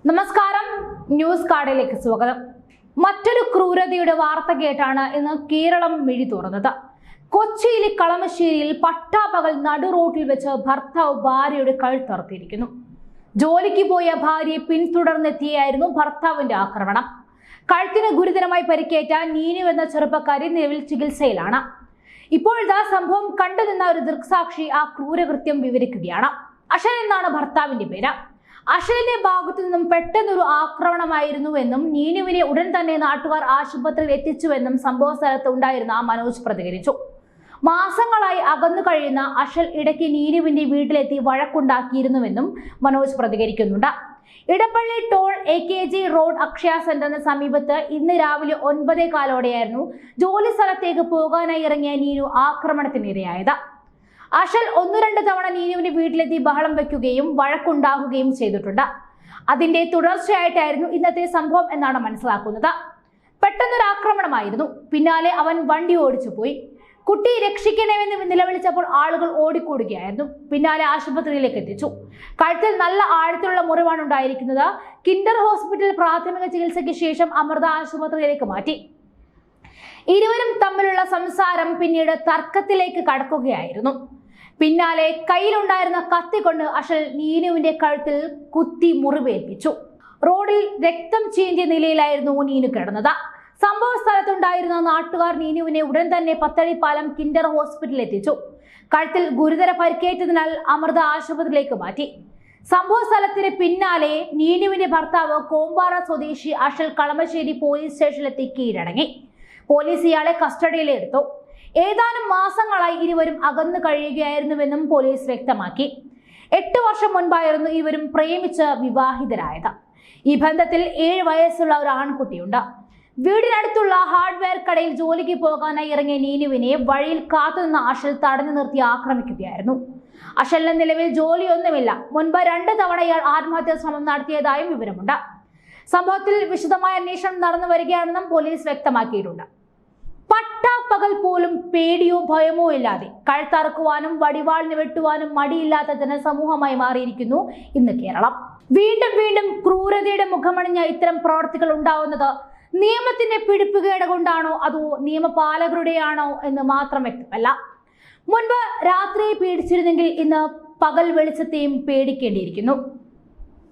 നമസ്കാരം, ന്യൂസ് കാർഡിലേക്ക് സ്വാഗതം. മറ്റൊരു ക്രൂരതയുടെ വാർത്ത കേട്ടാണ് ഇന്ന് കേരളം മിഴി തുറന്നത്. കൊച്ചിയിലെ കളമശ്ശേരിയിൽ പട്ടാപ്പകൽ നടു റോട്ടിൽ വെച്ച് ഭർത്താവ് ഭാര്യയുടെ കഴുത്തറുത്തിരിക്കുന്നു. ജോലിക്ക് പോയ ഭാര്യയെ പിന്തുടർന്നെത്തിയായിരുന്നു ഭർത്താവിന്റെ ആക്രമണം. കഴുത്തിന് ഗുരുതരമായി പരിക്കേറ്റ നീനു എന്ന ചെറുപ്പക്കാരി നിലവിൽ ചികിത്സയിലാണ്. ഇപ്പോഴത്തെ സംഭവം കണ്ടുനിന്ന ഒരു ദൃക്സാക്ഷി ആ ക്രൂരകൃത്യം വിവരിക്കുകയാണ്. അഷൽ എന്നാണ് ഭർത്താവിന്റെ പേര്. അഷലിന്റെ ഭാഗത്തു നിന്നും പെട്ടെന്നൊരു ആക്രമണമായിരുന്നുവെന്നും നീനുവിനെ ഉടൻ തന്നെ നാട്ടുകാർ ആശുപത്രിയിൽ എത്തിച്ചുവെന്നും സംഭവ സ്ഥലത്ത് ഉണ്ടായിരുന്ന മനോജ് പ്രതികരിച്ചു. മാസങ്ങളായി അകന്നു കഴിയുന്ന അഷൽ ഇടയ്ക്ക് നീനുവിന്റെ വീട്ടിലെത്തി വഴക്കുണ്ടാക്കിയിരുന്നുവെന്നും മനോജ് പ്രതികരിക്കുന്നുണ്ട്. Edappally toll AKG road Akshaya സെന്ററിന് സമീപത്ത് ഇന്ന് രാവിലെ 9:15 ജോലി സ്ഥലത്തേക്ക് പോകാനായി ഇറങ്ങിയ നീനു ആക്രമണത്തിനിരയായത്. അഷൽ 1-2 തവണ നീനുവിന്റെ വീട്ടിലെത്തി ബഹളം വെക്കുകയും വഴക്കുണ്ടാകുകയും ചെയ്തിട്ടുണ്ട്. അതിന്റെ തുടർച്ചയായിട്ടായിരുന്നു ഇന്നത്തെ സംഭവം എന്നാണ് മനസ്സിലാക്കുന്നത്. പെട്ടെന്നൊരു ആക്രമണമായിരുന്നു. പിന്നാലെ അവൻ വണ്ടി ഓടിച്ചു പോയി. കുട്ടിയെ രക്ഷിക്കണമെന്ന് നിലവിളിച്ചപ്പോൾ ആളുകൾ ഓടിക്കൂടുകയായിരുന്നു. പിന്നാലെ ആശുപത്രിയിലേക്ക് എത്തിച്ചു. കഴുത്തിൽ നല്ല ആഴത്തിലുള്ള മുറിവാണ് ഉണ്ടായിരിക്കുന്നത്. കിൻഡർ ഹോസ്പിറ്റൽ പ്രാഥമിക ചികിത്സയ്ക്ക് ശേഷം അമൃത ആശുപത്രിയിലേക്ക് മാറ്റി. ഇരുവരും തമ്മിലുള്ള സംസാരം പിന്നീട് തർക്കത്തിലേക്ക് കടക്കുകയായിരുന്നു. പിന്നാലെ കയ്യിലുണ്ടായിരുന്ന കത്തി കൊണ്ട് അഷൽ നീനുവിന്റെ കഴുത്തിൽ കുത്തി മുറിവേൽപ്പിച്ചു. റോഡിൽ രക്തം ചീന്തിയ നിലയിലായിരുന്നു നീനു കിടന്നത്. സംഭവ സ്ഥലത്തുണ്ടായിരുന്ന നാട്ടുകാർ നീനുവിനെ ഉടൻ തന്നെ പത്തടിപ്പാലം കിൻഡർ ഹോസ്പിറ്റലിൽ എത്തിച്ചു. കഴുത്തിൽ ഗുരുതര പരിക്കേറ്റതിനാൽ അമൃത ആശുപത്രിയിലേക്ക് മാറ്റി. സംഭവ സ്ഥലത്തിന് പിന്നാലെ നീനുവിന്റെ ഭർത്താവ് കോമ്പാറ സ്വദേശി അഷൽ കളമശ്ശേരി പോലീസ് സ്റ്റേഷനിലെത്തി കീഴടങ്ങി. പോലീസ് ഇയാളെ കസ്റ്റഡിയിലെടുത്തു. ഏതാനും മാസങ്ങളായി ഇരുവരും അകന്നു കഴിയുകയായിരുന്നുവെന്നും പോലീസ് വ്യക്തമാക്കി. 8 വർഷം മുൻപായിരുന്നു ഇരുവരും പ്രേമിച്ച് വിവാഹിതരായത്. ഈ ബന്ധത്തിൽ 7 വയസ്സുള്ള ഒരു ആൺകുട്ടിയുണ്ട്. വീടിനടുത്തുള്ള ഹാർഡ്വെയർ കടയിൽ ജോലിക്ക് പോകാനായി ഇറങ്ങിയ നീനുവിനെ വഴിയിൽ കാത്തുനിന്ന അഷൽ തടഞ്ഞു നിർത്തി ആക്രമിക്കുകയായിരുന്നു. അഷലിന് നിലവിൽ ജോലിയൊന്നുമില്ല. മുൻപ് 2 തവണ ഇയാൾ ആത്മഹത്യാ ശ്രമം നടത്തിയതായും വിവരമുണ്ട്. സംഭവത്തിൽ വിശദമായ അന്വേഷണം നടന്നു വരികയാണെന്നും പോലീസ് വ്യക്തമാക്കിയിട്ടുണ്ട്. പട്ടാപ്പകൽ പോലും പേടിയോ ഭയമോ ഇല്ലാതെ കഴുത്തറുക്കുവാനും വടിവാളിന് വെട്ടുവാനും മടിയില്ലാത്ത ജനസമൂഹമായി മാറിയിരിക്കുന്നു ഇന്ന് കേരളം. വീണ്ടും വീണ്ടും ക്രൂരതയുടെ മുഖമണിഞ്ഞ ഇത്തരം പ്രവർത്തികൾ ഉണ്ടാവുന്നത് നിയമത്തിന്റെ പിടിപ്പുകേട് കൊണ്ടാണോ അതോ നിയമപാലകരുടെയാണോ എന്ന് മാത്രം വ്യക്തമല്ല. മുൻപ് രാത്രിയെ പേടിച്ചിരുന്നെങ്കിൽ ഇന്ന് പകൽ വെളിച്ചത്തെയും പേടിക്കേണ്ടിയിരിക്കുന്നു.